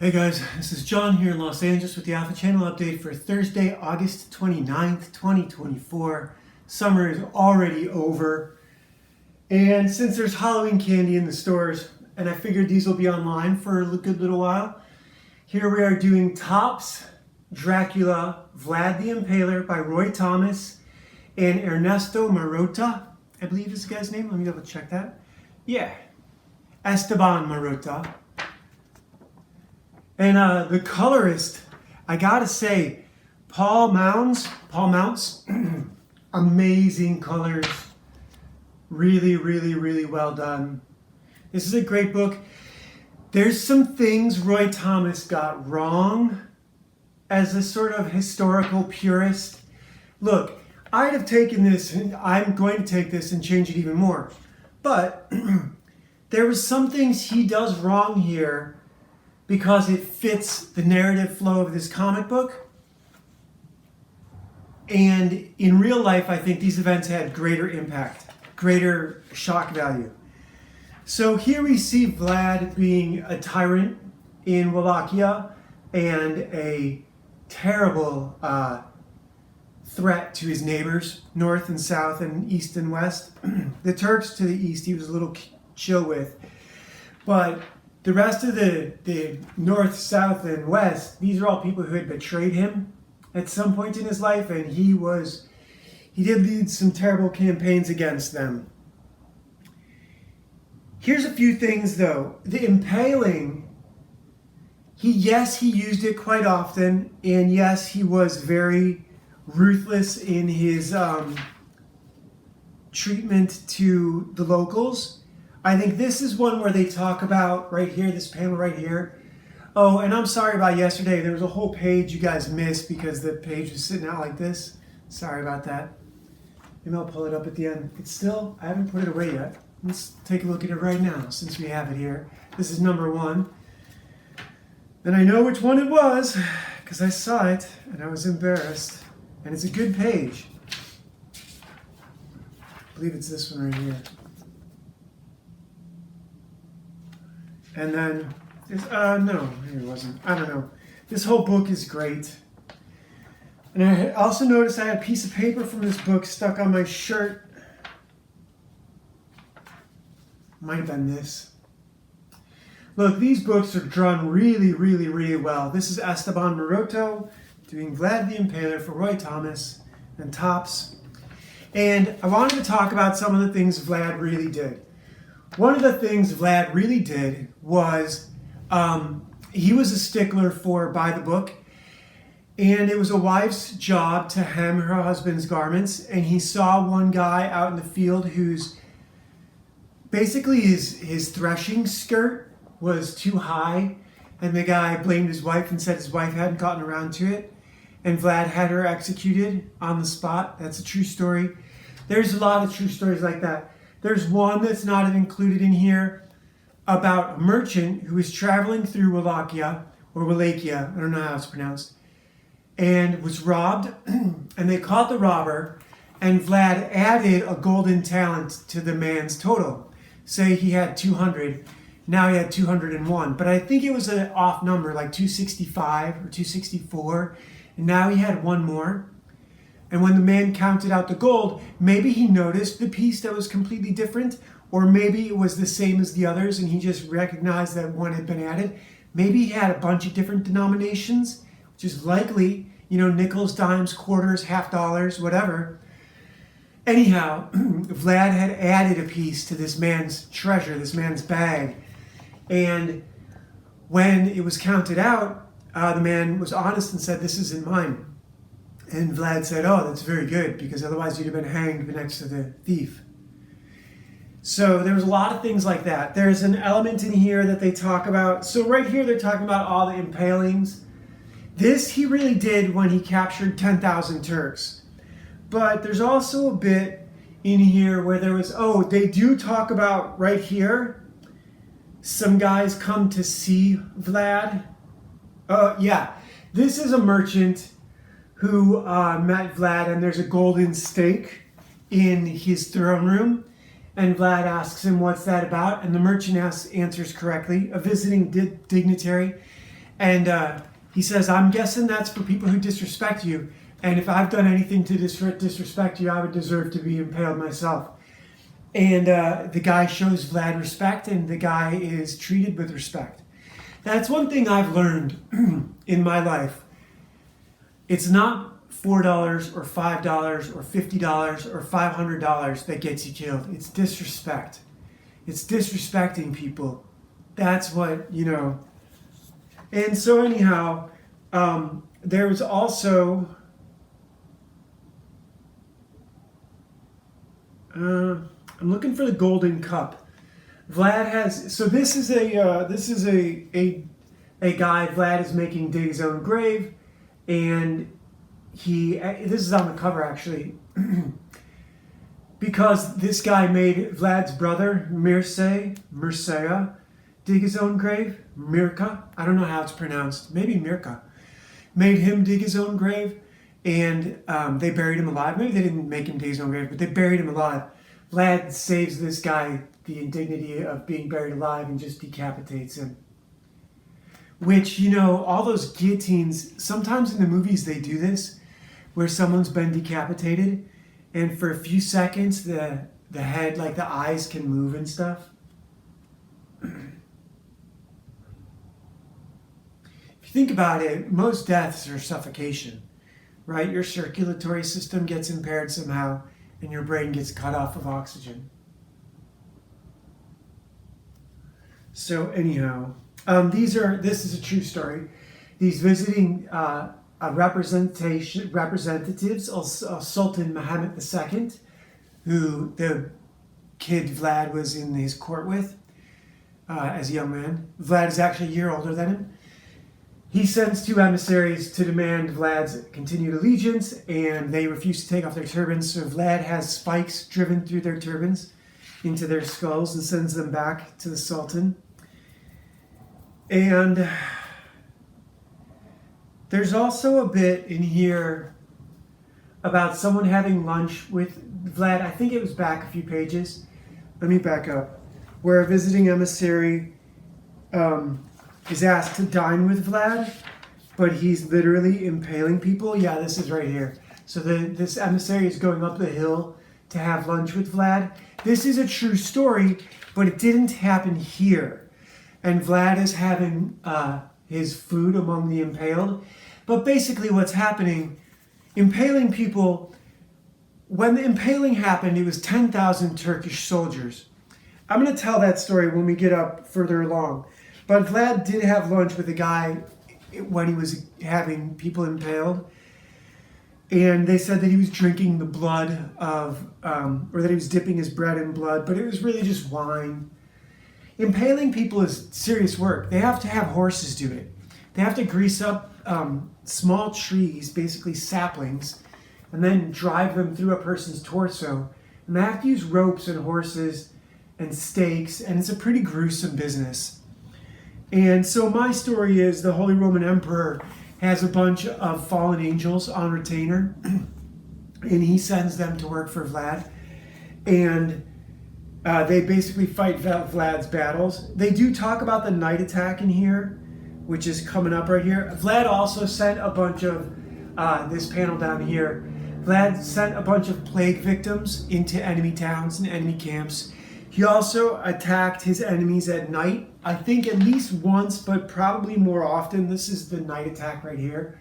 Hey guys, this is John here in Los Angeles with the Alpha Channel update for Thursday, August 29th, 2024. Summer is already over, and since there's Halloween candy in the stores, and I figured these will be online for a good little while, here we are doing Topps, Dracula, Vlad the Impaler by Roy Thomas and Ernesto Marotta, I believe is the guy's name. Let me double check that. Yeah, Esteban Marotta. And the colorist, I gotta say, Paul Mounts, amazing colors. Really, really, really well done. This is a great book. There's some things Roy Thomas got wrong as a sort of historical purist. Look, I'd have taken this, and I'm going to take this and change it even more. But there was some things he does wrong here because it fits the narrative flow of this comic book. And in real life, I think these events had greater impact, greater shock value. So here we see Vlad being a tyrant in Wallachia and a terrible threat to his neighbors, north and south and east and west. The Turks to the east, he was a little chill with. But the rest of the north, south, and west, these are all people who had betrayed him at some point in his life, and he did lead some terrible campaigns against them. Here's a few things though. The impaling, he used it quite often, and yes, he was very ruthless in his treatment to the locals. I think this is one where they talk about right here, this panel right here. Oh, and I'm sorry about yesterday. There was a whole page you guys missed because the page was sitting out like this. Sorry about that. Maybe I'll pull it up at the end. I haven't put it away yet. Let's take a look at it right now since we have it here. This is number 1. And I know which one it was because I saw it and I was embarrassed. And it's a good page. I believe it's this one right here. And then, no, maybe it wasn't. I don't know. This whole book is great. And I also noticed I had a piece of paper from this book stuck on my shirt. Might have been this. Look, these books are drawn really, really, really well. This is Esteban Marotta doing Vlad the Impaler for Roy Thomas and Topps. And I wanted to talk about some of the things Vlad really did. One of the things Vlad really did was he was a stickler for by the book, and it was a wife's job to hem her husband's garments, and he saw one guy out in the field whose basically his threshing skirt was too high, and the guy blamed his wife and said his wife hadn't gotten around to it, and Vlad had her executed on the spot. That's a true story. There's a lot of true stories like that. There's one that's not included in here about a merchant who was traveling through Wallachia, or Wallachia, I don't know how it's pronounced, and was robbed, and they caught the robber, and Vlad added a golden talent to the man's total. Say he had 200, now he had 201, but I think it was an off number, like 265 or 264, and now he had one more. And when the man counted out the gold, maybe he noticed the piece that was completely different, or maybe it was the same as the others and he just recognized that one had been added. Maybe he had a bunch of different denominations, which is likely, nickels, dimes, quarters, half dollars, whatever. Anyhow, Vlad had added a piece to this man's treasure, this man's bag. And when it was counted out, the man was honest and said, "This isn't mine." And Vlad said, "Oh, that's very good, because otherwise you'd have been hanged next to the thief." So there was a lot of things like that. There's an element in here that they talk about. So right here they're talking about all the impalings. This he really did when he captured 10,000 Turks. But there's also a bit in here where they do talk about right here, some guys come to see Vlad. This is a merchant who met Vlad, and there's a golden stake in his throne room. And Vlad asks him, "What's that about?" And the merchant answers correctly, a visiting dignitary. And he says, I'm guessing that's for people who disrespect you. And if I've done anything to disrespect you, I would deserve to be impaled myself. And the guy shows Vlad respect, and the guy is treated with respect. That's one thing I've learned in my life. It's not $4 or $5 or $50 or $500 that gets you killed. It's disrespect. It's disrespecting people. That's what, And so anyhow, there was also... I'm looking for the golden cup. Vlad has, so this is a guy. Vlad is making dig his own grave, and this is on the cover actually, because this guy made Vlad's brother Mircea dig his own grave. Mirka, I don't know how it's pronounced. Maybe Mirka made him dig his own grave. And they buried him alive. Maybe they didn't make him dig his own grave, but they buried him alive. Vlad saves this guy the indignity of being buried alive and just decapitates him. Which, all those guillotines, sometimes in the movies they do this, where someone's been decapitated, and for a few seconds the head, like the eyes can move and stuff. If you think about it, most deaths are suffocation. Right? Your circulatory system gets impaired somehow, and your brain gets cut off of oxygen. So anyhow, this is a true story. These visiting representatives of Sultan Muhammad II, who the kid Vlad was in his court with as a young man. Vlad is actually a year older than him. He sends 2 emissaries to demand Vlad's continued allegiance, and they refuse to take off their turbans. So Vlad has spikes driven through their turbans into their skulls and sends them back to the Sultan. And there's also a bit in here about someone having lunch with Vlad. I think it was back a few pages. Let me back up. Where a visiting emissary is asked to dine with Vlad, but he's literally impaling people. Yeah, this is right here. So this emissary is going up the hill to have lunch with Vlad. This is a true story, but it didn't happen here. And Vlad is having his food among the impaled. But basically what's happening, impaling people, when the impaling happened, it was 10,000 Turkish soldiers. I'm going to tell that story when we get up further along. But Vlad did have lunch with a guy when he was having people impaled. And they said that he was drinking the blood of, or that he was dipping his bread in blood, but it was really just wine. Impaling people is serious work. They have to have horses do it. They have to grease up small trees, basically saplings, and then drive them through a person's torso. And they have to use ropes and horses and stakes, and it's a pretty gruesome business. And so my story is the Holy Roman Emperor has a bunch of fallen angels on retainer, and he sends them to work for Vlad. And they basically fight Vlad's battles. They do talk about the night attack in here, which is coming up right here. Vlad also sent a bunch of, this panel down here, Vlad sent a bunch of plague victims into enemy towns and enemy camps. He also attacked his enemies at night, I think at least once, but probably more often. This is the night attack right here.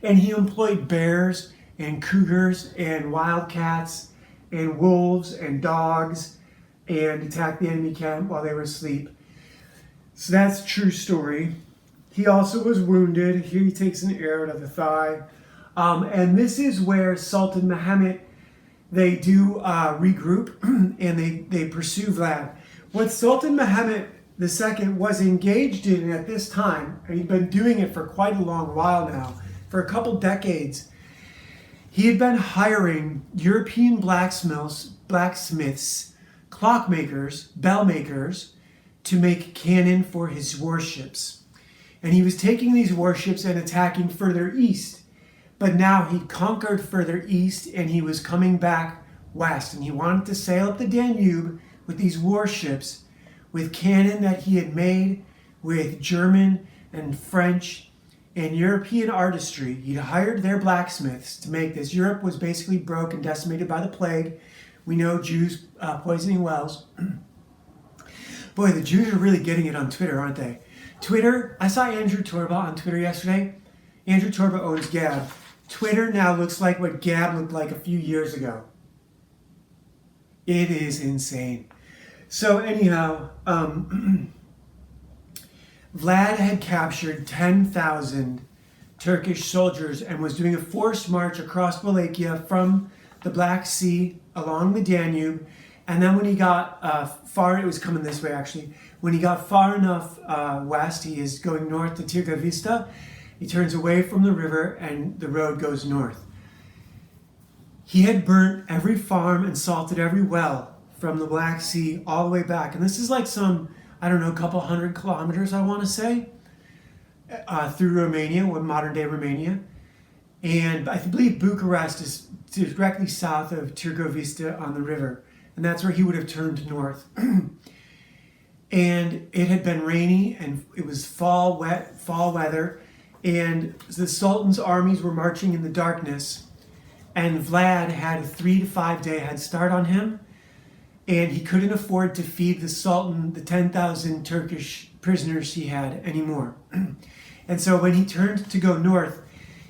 And he employed bears and cougars and wildcats and wolves and dogs and attacked the enemy camp while they were asleep. So that's a true story. He also was wounded. Here he takes an arrow to the thigh. And this is where Sultan Muhammad, they do regroup and they pursue Vlad. What Sultan Muhammad II was engaged in at this time, and he'd been doing it for quite a long while now, for a couple decades, he had been hiring European blacksmiths, clockmakers, bell makers, to make cannon for his warships. And he was taking these warships and attacking further east. But now he conquered further east and he was coming back west. And he wanted to sail up the Danube with these warships, with cannon that he had made, with German and French and European artistry. He'd hired their blacksmiths to make this. Europe was basically broke and decimated by the plague. We know Jews poisoning wells. Boy, the Jews are really getting it on Twitter, aren't they? Twitter, I saw Andrew Torba on Twitter yesterday. Andrew Torba owns Gab. Twitter now looks like what Gab looked like a few years ago. It is insane. So anyhow, Vlad had captured 10,000 Turkish soldiers and was doing a forced march across Wallachia from the Black Sea along the Danube. And then when he got far, it was coming this way actually, when he got far enough west, he is going north to Tirgovista. He turns away from the river and the road goes north. He had burnt every farm and salted every well from the Black Sea all the way back. And this is like some, I don't know, a couple 100 kilometers, I want to say, through Romania, modern day Romania. And I believe Bucharest is directly south of Tirgovista on the river. And that's where he would have turned north. And it had been rainy and it was fall weather. And the Sultan's armies were marching in the darkness. And Vlad had a 3 to 5 day head start on him. And he couldn't afford to feed the Sultan the 10,000 Turkish prisoners he had anymore. And so when he turned to go north,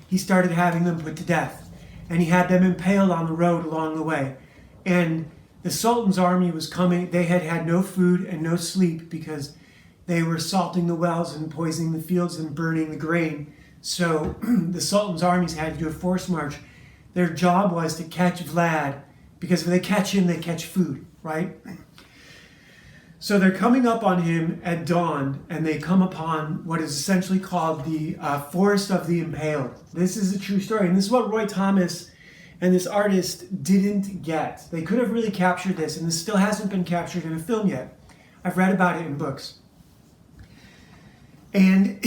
he started having them put to death. And he had them impaled on the road along the way. And the Sultan's army was coming. They had had no food and no sleep because they were salting the wells and poisoning the fields and burning the grain. So the Sultan's armies had to do a forced march. Their job was to catch Vlad, because if they catch him, they catch food, right? So they're coming up on him at dawn, and they come upon what is essentially called the Forest of the Impaled. This is a true story, and this is what Roy Thomas and this artist didn't get. They could have really captured this, and this still hasn't been captured in a film yet. I've read about it in books. And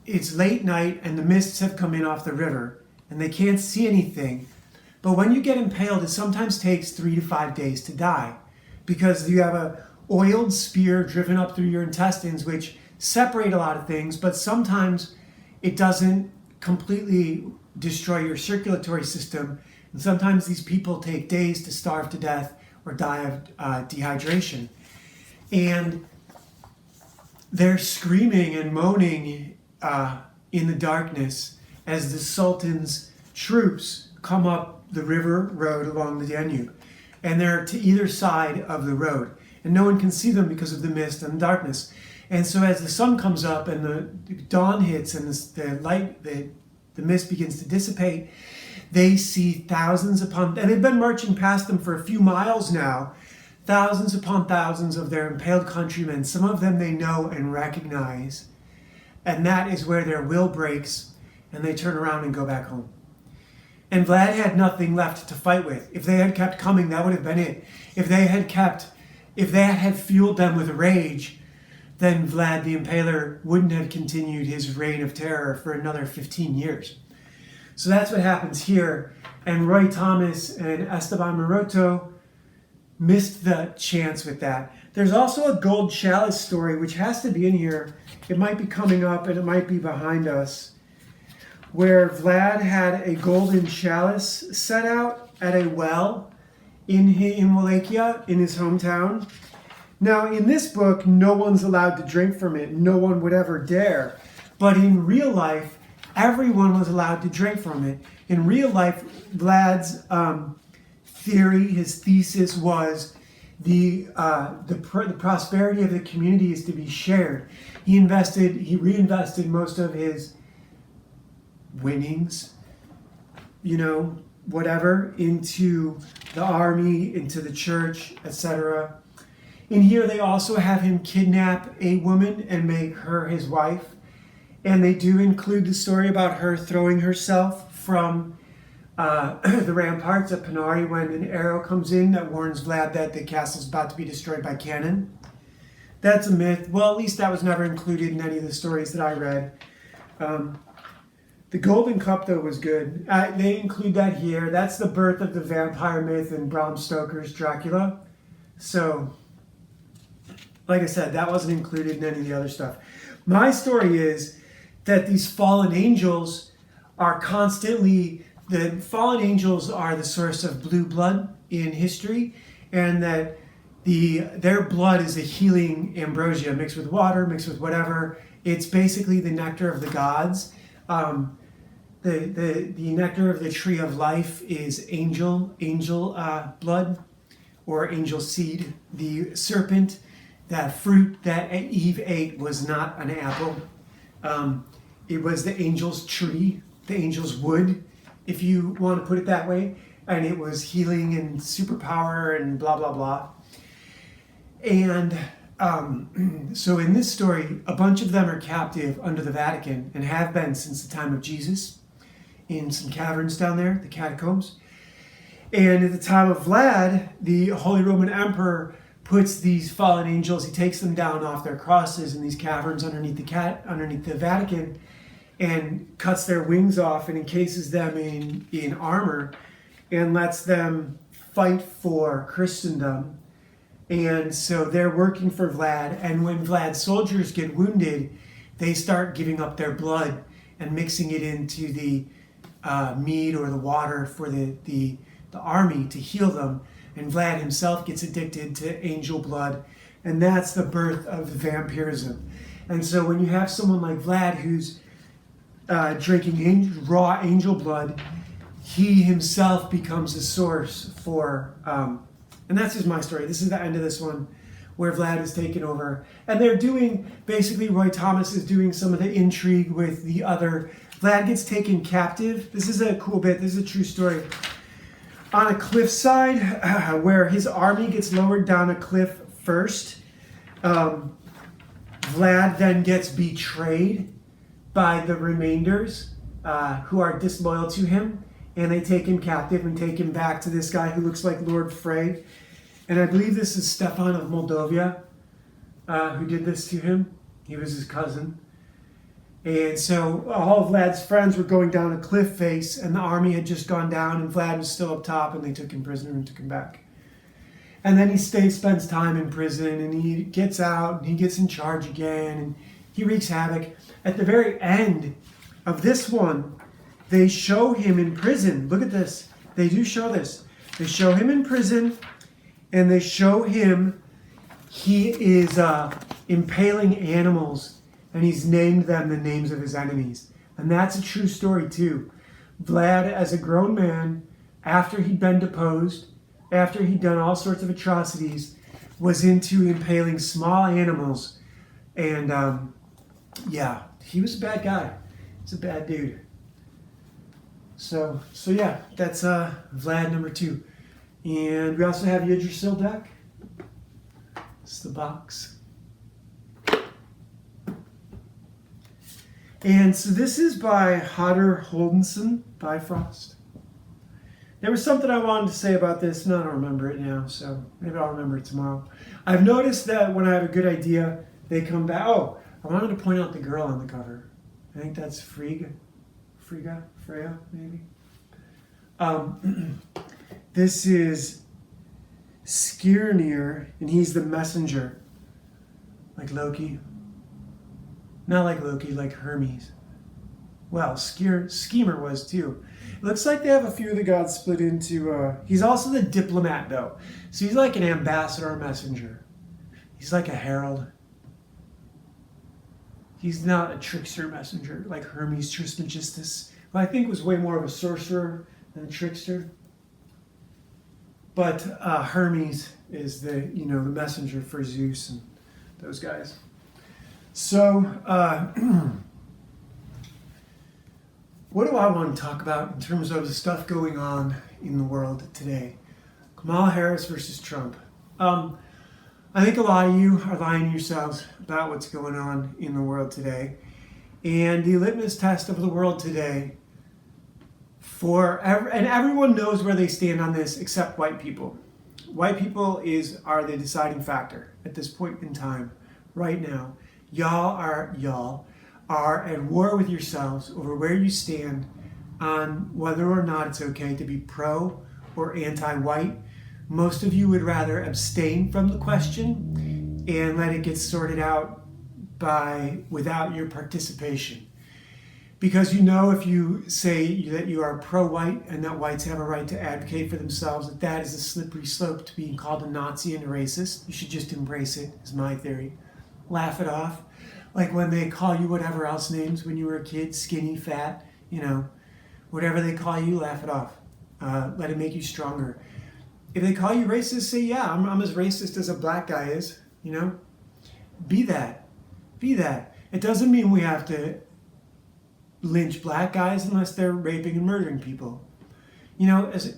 it's late night, and the mists have come in off the river, and they can't see anything. But when you get impaled, it sometimes takes 3 to 5 days to die, because you have a oiled spear driven up through your intestines, which separate a lot of things, but sometimes it doesn't completely destroy your circulatory system. And sometimes these people take days to starve to death or die of dehydration. And they're screaming and moaning in the darkness as the Sultan's troops come up the river road along the Danube. And they're to either side of the road. And no one can see them because of the mist and darkness. And so as the sun comes up and the dawn hits and the mist begins to dissipate, they see thousands upon, and they've been marching past them for a few miles now, thousands upon thousands of their impaled countrymen. Some of them they know and recognize. And that is where their will breaks and they turn around and go back home. And Vlad had nothing left to fight with. If they had kept coming, that would have been it. If they had fueled them with rage, then Vlad the Impaler wouldn't have continued his reign of terror for another 15 years. So that's what happens here. And Roy Thomas and Esteban Maroto missed the chance with that. There's also a gold chalice story, which has to be in here. It might be coming up and it might be behind us, where Vlad had a golden chalice set out at a well in Wallachia, in his hometown. Now, in this book, no one's allowed to drink from it. No one would ever dare. But in real life, everyone was allowed to drink from it. In real life, Vlad's theory, his thesis was the prosperity of the community is to be shared. He reinvested most of his winnings, whatever, into the army, into the church, etc. In here, they also have him kidnap a woman and make her his wife. And they do include the story about her throwing herself from the ramparts at Panari when an arrow comes in that warns Vlad that the castle's about to be destroyed by cannon. That's a myth. Well, at least that was never included in any of the stories that I read. The Golden Cup, though, was good. They include that here. That's the birth of the vampire myth in Bram Stoker's Dracula. So, like I said, that wasn't included in any of the other stuff. My story is that these fallen angels are constantly, the fallen angels are the source of blue blood in history, and that their blood is a healing ambrosia mixed with water, mixed with whatever. It's basically the nectar of the gods. The nectar of the tree of life is angel blood or angel seed. The serpent, that fruit that Eve ate, was not an apple. It was the angel's tree, the angel's wood, if you want to put it that way. And it was healing and superpower and blah, blah, blah. And so in this story, a bunch of them are captive under the Vatican and have been since the time of Jesus in some caverns down there, the catacombs. And at the time of Vlad, the Holy Roman Emperor puts these fallen angels, he takes them down off their crosses in these caverns underneath the Vatican, and cuts their wings off and encases them in armor and lets them fight for Christendom. And so they're working for Vlad, and when Vlad's soldiers get wounded, they start giving up their blood and mixing it into the mead or the water for the army to heal them. And Vlad himself gets addicted to angel blood, and that's the birth of vampirism. And so when you have someone like Vlad who's drinking raw angel blood, he himself becomes a source for, and that's just my story. This is the end of this one, where Vlad is taken over. And they're doing, basically Roy Thomas is doing some of the intrigue with the other. Vlad gets taken captive. This is a cool bit. This is a true story. On a cliffside, where his army gets lowered down a cliff first, Vlad then gets betrayed by the remainders who are disloyal to him, and they take him captive and take him back to this guy who looks like Lord Frey. And I believe this is Stefan of Moldavia who did this to him. He was his cousin. And so all of Vlad's friends were going down a cliff face, and the army had just gone down, and Vlad was still up top, and they took him prisoner and took him back. And then he spends time in prison, and he gets out, and he gets in charge again, and he wreaks havoc. At the very end of this one, they show him in prison. Look at this. They do show this. They show him in prison, and they show him, he is impaling animals, and he's named them the names of his enemies. And that's a true story too. Vlad, as a grown man, after he'd been deposed, after he'd done all sorts of atrocities, was into impaling small animals. And yeah, he was a bad guy. He's a bad dude. So yeah, that's Vlad number 2. And we also have Yggdrasil deck. It's the box. And so this is by Hodder Holdenson, Bifrost. There was something I wanted to say about this, and I don't remember it now, so maybe I'll remember it tomorrow. I've noticed that when I have a good idea, they come back. Oh, I wanted to point out the girl on the cover. I think that's Freya, maybe. This is Skirnir, and he's the messenger, like Loki. Not like Loki, like Hermes. Well, Schemer was too. It looks like they have a few of the gods split into... he's also the diplomat, though. So he's like an ambassador or messenger. He's like a herald. He's not a trickster messenger, like Hermes Trismegistus, who I think was way more of a sorcerer than a trickster. But Hermes is the messenger for Zeus and those guys. So, what do I want to talk about in terms of the stuff going on in the world today? Kamala Harris versus Trump. I think a lot of you are lying to yourselves about what's going on in the world today. And the litmus test of the world today and everyone knows where they stand on this except white people. White people are the deciding factor at this point in time, right now. Y'all are at war with yourselves over where you stand on whether or not it's okay to be pro or anti-white. Most of you would rather abstain from the question and let it get sorted out without your participation. Because you know, if you say that you are pro-white and that whites have a right to advocate for themselves, that is a slippery slope to being called a Nazi and a racist. You should just embrace it, is my theory. Laugh it off. Like when they call you whatever else names when you were a kid, skinny, fat, whatever they call you, laugh it off. Let it make you stronger. If they call you racist, say, yeah, I'm as racist as a black guy is, Be that. Be that. It doesn't mean we have to lynch black guys unless they're raping and murdering people. If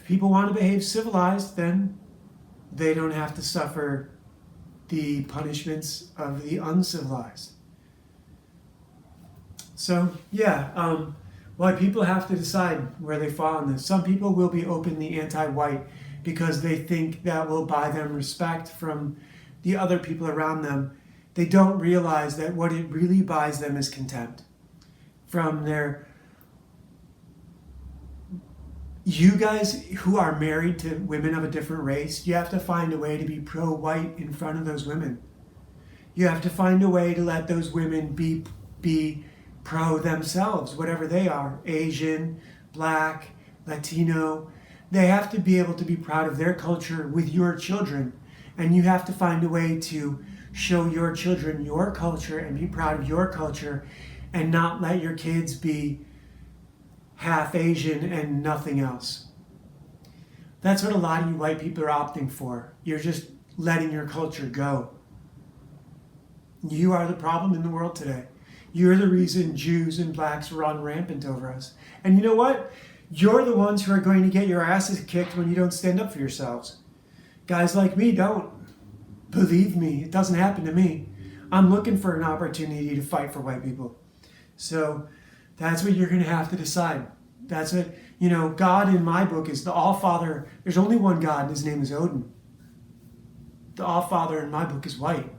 people want to behave civilized, then they don't have to suffer the punishments of the uncivilized. So, white people have to decide where they fall on this. Some people will be openly anti-white because they think that will buy them respect from the other people around them. They don't realize that what it really buys them is contempt from their... You guys who are married to women of a different race, you have to find a way to be pro-white in front of those women. You have to find a way to let those women be pro themselves, whatever they are, Asian, black, Latino. They have to be able to be proud of their culture with your children. And you have to find a way to show your children your culture and be proud of your culture and not let your kids be half Asian and nothing else. That's what a lot of you white people are opting for. You're just letting your culture go. You are the problem in the world today. You're the reason Jews and blacks run rampant over us. And you know what? You're the ones who are going to get your asses kicked when you don't stand up for yourselves. Guys like me don't. Believe me, it doesn't happen to me. I'm looking for an opportunity to fight for white people. So that's what you're going to have to decide. That's it. God in my book is the All-Father. There's only one God, and his name is Odin. The All-Father in my book is white.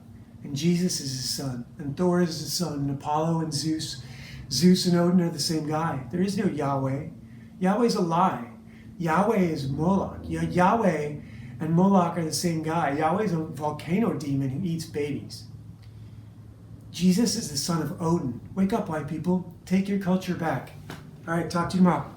And Jesus is his son. And Thor is his son. And Apollo and Zeus. Zeus and Odin are the same guy. There is no Yahweh. Yahweh's a lie. Yahweh is Moloch. Yahweh and Moloch are the same guy. Yahweh's a volcano demon who eats babies. Jesus is the son of Odin. Wake up, white people. Take your culture back. All right, talk to you tomorrow.